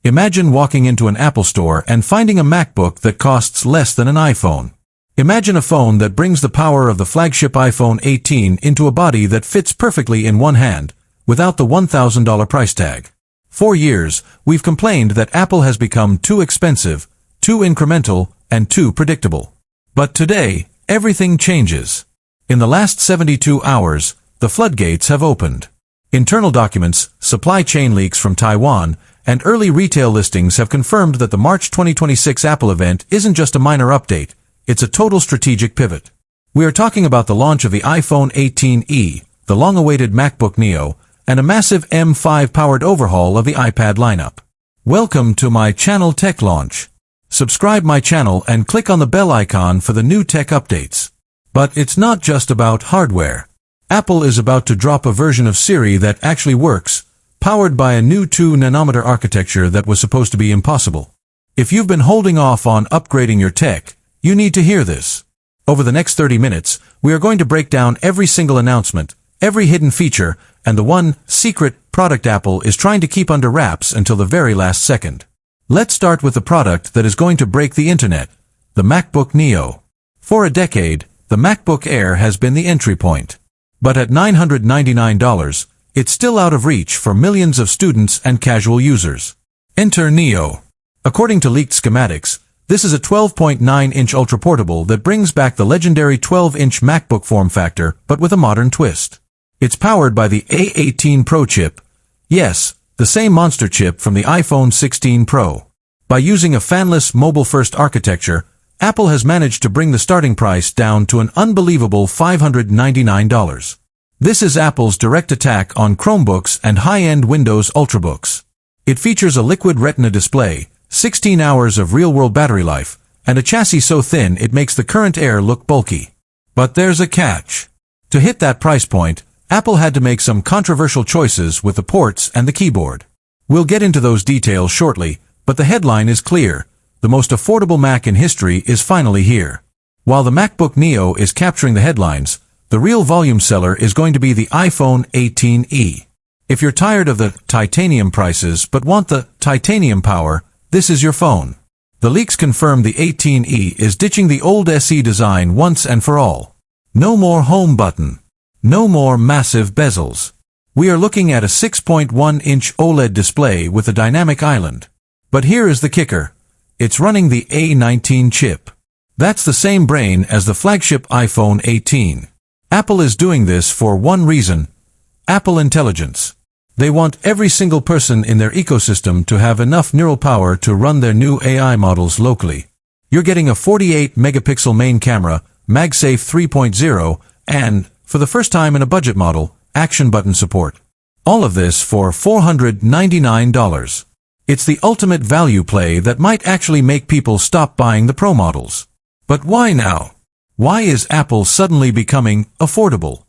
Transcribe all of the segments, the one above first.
Imagine walking into an Apple store and finding a MacBook that costs less than an iPhone. Imagine a phone that brings the power of the flagship iPhone 18 into a body that fits perfectly in one hand, without the $1,000 price tag. For years, we've complained that Apple has become too expensive, too incremental, and too predictable. But today, everything changes. In the last 72 hours, the floodgates have opened. Internal documents, supply chain leaks from Taiwan, and early retail listings have confirmed that the March 2026 Apple event isn't just a minor update, it's a total strategic pivot. We are talking about the launch of the iPhone 18e, the long-awaited MacBook Neo, and a massive M5-powered overhaul of the iPad lineup. Welcome to my channel Tech Launch. Subscribe my channel and click on the bell icon for the new tech updates. But it's not just about hardware. Apple is about to drop a version of Siri that actually works, powered by a new 2-nanometer architecture that was supposed to be impossible. If you've been holding off on upgrading your tech, you need to hear this. Over the next 30 minutes, we are going to break down every single announcement, every hidden feature, and the one secret product Apple is trying to keep under wraps until the very last second. Let's start with the product that is going to break the internet, the MacBook Neo. For a decade, the MacBook Air has been the entry point. But at $999, it's still out of reach for millions of students and casual users. Enter Neo. According to leaked schematics, this is a 12.9-inch ultra-portable that brings back the legendary 12-inch MacBook form factor, but with a modern twist. It's powered by the A19 Pro chip. Yes, the same monster chip from the iPhone 16 Pro. By using a fanless mobile-first architecture, Apple has managed to bring the starting price down to an unbelievable $599. This is Apple's direct attack on Chromebooks and high-end Windows Ultrabooks. It features a liquid retina display, 16 hours of real-world battery life, and a chassis so thin it makes the current Air look bulky. But there's a catch. To hit that price point, Apple had to make some controversial choices with the ports and the keyboard. We'll get into those details shortly, but the headline is clear. The most affordable Mac in history is finally here. While the MacBook Neo is capturing the headlines, the real volume seller is going to be the iPhone 18e. If you're tired of the titanium prices but want the titanium power, this is your phone. The leaks confirm the 18e is ditching the old SE design once and for all. No more home button. No more massive bezels. We are looking at a 6.1-inch OLED display with a dynamic island. But here is the kicker. It's running the A19 chip. That's the same brain as the flagship iPhone 18. Apple is doing this for one reason: Apple Intelligence. They want every single person in their ecosystem to have enough neural power to run their new AI models locally. You're getting a 48-megapixel main camera, MagSafe 3.0, and, for the first time in a budget model, action button support. All of this for $499. It's the ultimate value play that might actually make people stop buying the Pro models. But why now? Why is Apple suddenly becoming affordable?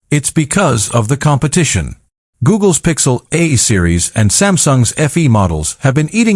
It's because of the competition. Google's Pixel A series and Samsung's FE models have been eating